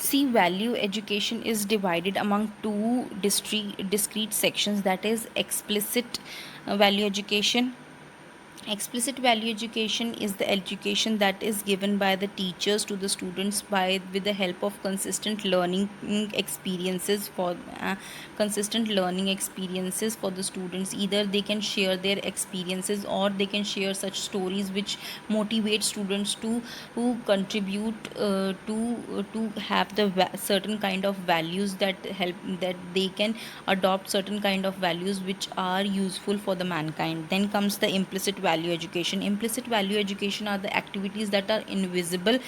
See, value education is divided among two discrete sections, that is explicit value education. Explicit value education is the education that is given by the teachers to the students by with the help of consistent learning experiences for the students. Either they can share their experiences, or they can share such stories which motivate students to who contribute to have the certain kind of values that they can adopt certain kind of values which are useful for the mankind. Then comes the implicit value education. Implicit value education are the activities that are invisible,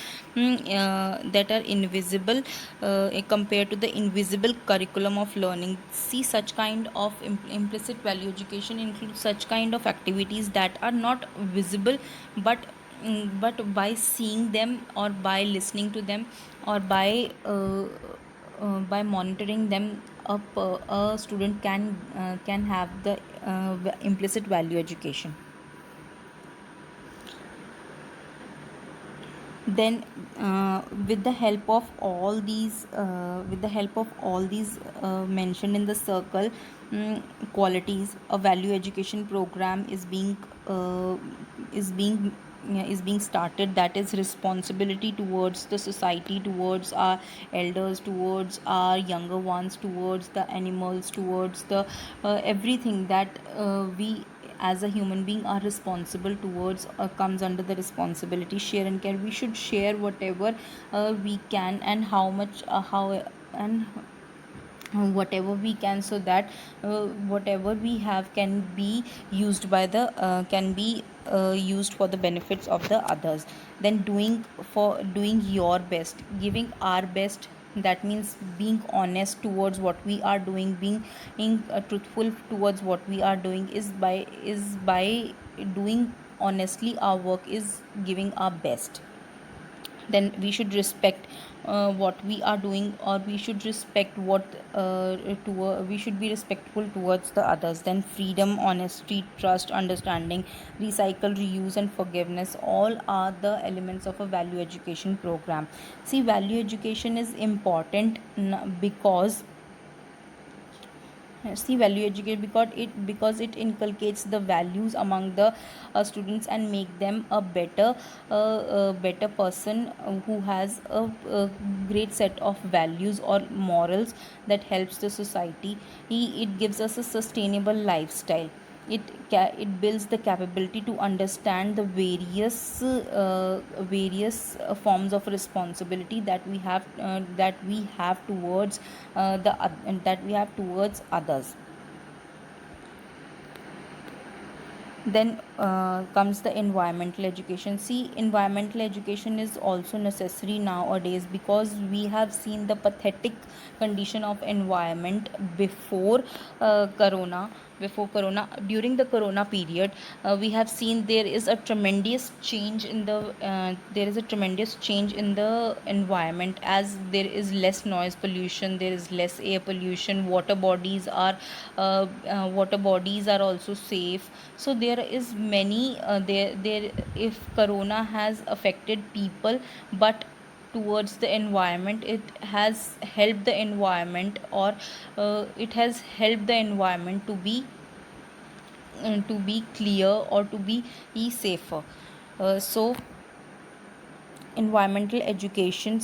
compared to the invisible curriculum of learning. See, such kind of implicit value education includes such kind of activities that are not visible, but by seeing them, or by listening to them, or by monitoring them, a student can have the implicit value education. Then with the help of all these mentioned in the circle, qualities, a value education program is being is being started, that is responsibility towards the society, towards our elders, towards our younger ones, towards the animals, towards the everything that we as a human being are responsible towards, comes under the responsibility. Share and care, we should share whatever we can, and how much how and whatever we can, so that whatever we have can be used by the can be used for the benefits of the others. Then doing your best, giving our best, that means being honest towards what we are doing, being truthful towards what we are doing, is by doing honestly our work, is giving our best. Then we should respect what we are doing, or we should respect we should be respectful towards the others. Then freedom, honesty, trust, understanding, recycle, reuse, and forgiveness, all are the elements of a value education program. See, value education is important because see, value education because it inculcates the values among the students, and make them a better person who has a great set of values or morals that helps the society. It gives us a sustainable lifestyle. It builds the capability to understand the various forms of responsibility that we have towards that we have towards others. Then comes the environmental education. See, environmental education is also necessary nowadays, because we have seen the pathetic condition of environment before corona. During the corona period, we have seen there is a tremendous change in the environment, as there is less noise pollution, there is less air pollution, water bodies are also safe. So there is many there if corona has affected people, but towards the environment, it has helped the environment, or it has helped the environment to be clear, or to be safer. So environmental education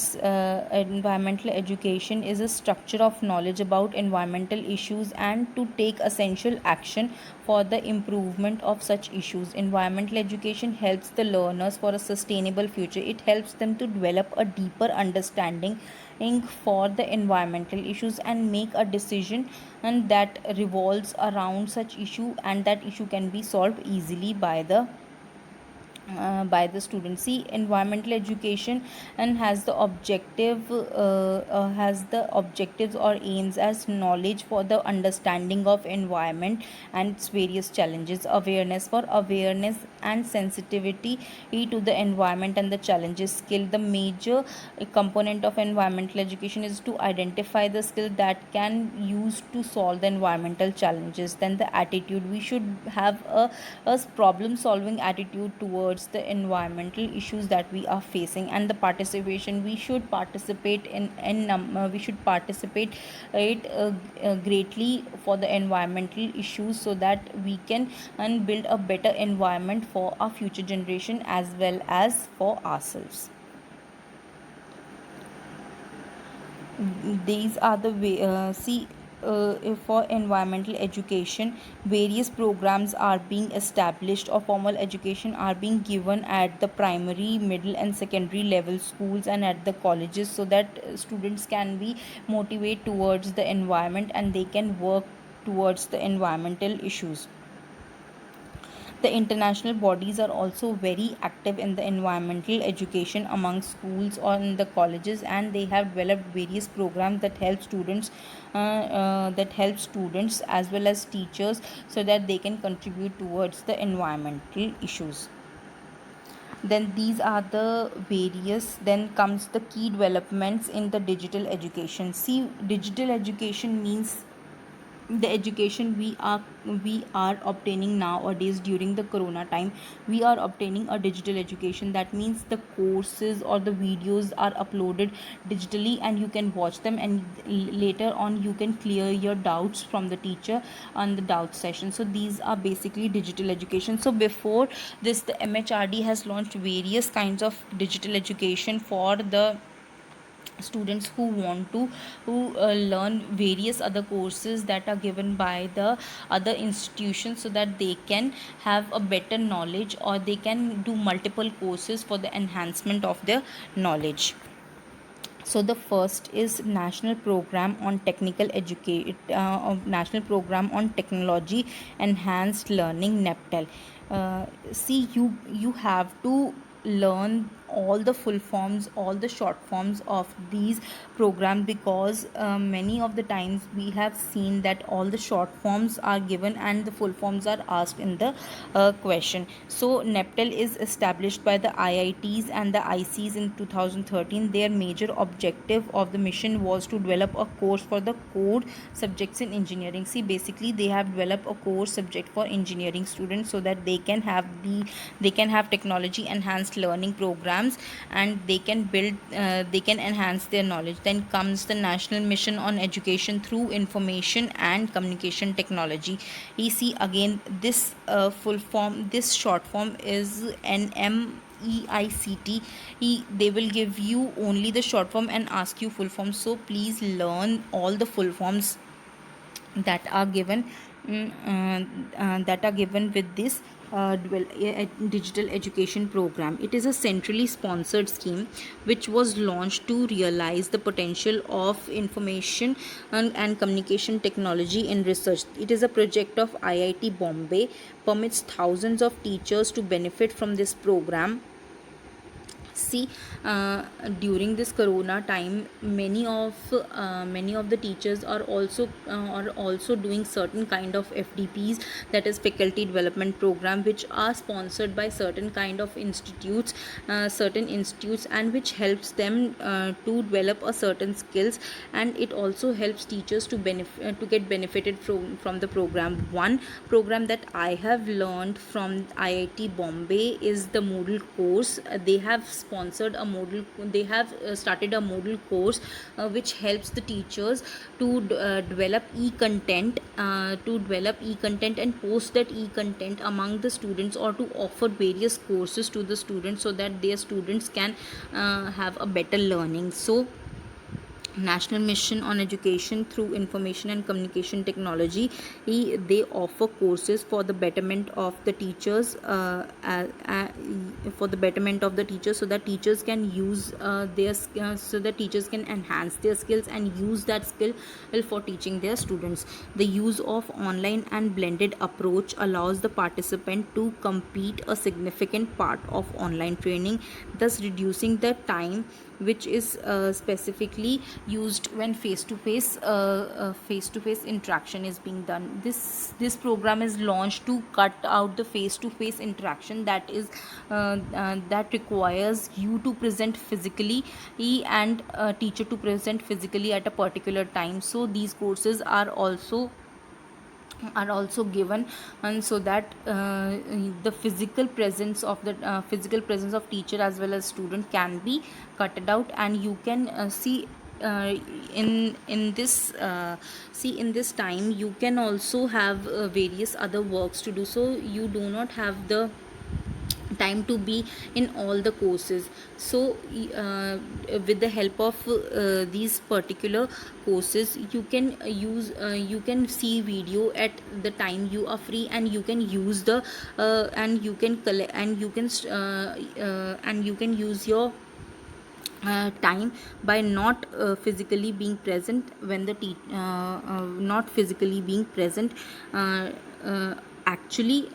is a structure of knowledge about environmental issues, and to take essential action for the improvement of such issues. Environmental education helps the learners for a sustainable future. It helps them to develop a deeper understanding for the environmental issues, and make a decision and that revolves around such issue, and that issue can be solved easily by the students. See, environmental education and has the objectives or aims as knowledge for the understanding of environment and its various challenges, awareness and sensitivity to the environment and the challenges skill. The major component of environmental education is to identify the skill that can use to solve the environmental challenges. Then the attitude, we should have a problem solving attitude towards the environmental issues that we are facing. And the participation, we should participate we should participate greatly for the environmental issues, so that we can build a better environment for our future generation as well as for ourselves. These are the way, for environmental education, various programs are being established, or formal education are being given at the primary, middle and secondary level schools and at the colleges, so that students can be motivated towards the environment and they can work towards the environmental issues. The international bodies are also very active in the environmental education among schools or in the colleges, and they have developed various programs that help students as well as teachers, so that they can contribute towards the environmental issues. Then these are the various, then comes the key developments in the digital education. See, digital education means the education we are obtaining nowadays. During the corona time, we are obtaining a digital education. That means the courses or the videos are uploaded digitally, and you can watch them, and later on you can clear your doubts from the teacher on the doubt session. So these are basically digital education. So before this, the MHRD has launched various kinds of digital education for the students who want to learn various other courses that are given by the other institutions, so that they can have a better knowledge, or they can do multiple courses for the enhancement of their knowledge. So the first is national program on national program on technology enhanced learning, NEPTEL. See, you have to learn all the full forms, all the short forms of these programs, because many of the times we have seen that all the short forms are given and the full forms are asked in the question. So NEPTEL is established by the IITs and the ICs in 2013. Their major objective of the mission was to develop a course for the core subjects in engineering. See, basically they have developed a core subject for engineering students, so that they can have technology enhanced learning programs, and they can enhance their knowledge. Then comes the national mission on education through information and communication technology. You see, again, this this short form is NMEICT. They will give you only the short form and ask you full form, so please learn all the full forms that are given with this digital education program. It is a centrally sponsored scheme which was launched to realize the potential of information and communication technology in research. It is a project of IIT Bombay, permits thousands of teachers to benefit from this program. See, during this corona time, many of the teachers are also doing certain kind of FDPs, that is faculty development program, which are sponsored by certain kind of institutes, and which helps them to develop a certain skills, and it also helps teachers to get benefited from the program. One program that I have learned from IIT Bombay is the Moodle course. They have started a Moodle course which helps the teachers to develop e-content and post that e-content among the students, or to offer various courses to the students, so that their students can have a better learning. So National Mission on Education through Information and Communication Technology, they offer courses for the betterment of the teachers, so that teachers can use so that teachers can enhance their skills and use that skill for teaching their students. The use of online and blended approach allows the participant to complete a significant part of online training, thus reducing the time which is specifically used when face-to-face interaction is being done. This program is launched to cut out the face-to-face interaction that requires you to present physically and a teacher to present physically at a particular time. So these courses are also given, and so that the physical presence of teacher as well as student can be cut out, and you can in this in this time you can also have various other works to do, so you do not have the time to be in all the courses. So with the help of these particular courses, you can you can see video at the time you are free, and you can use the and you can collect and you can use your time by not physically being present when the not physically being present. uh, Actually,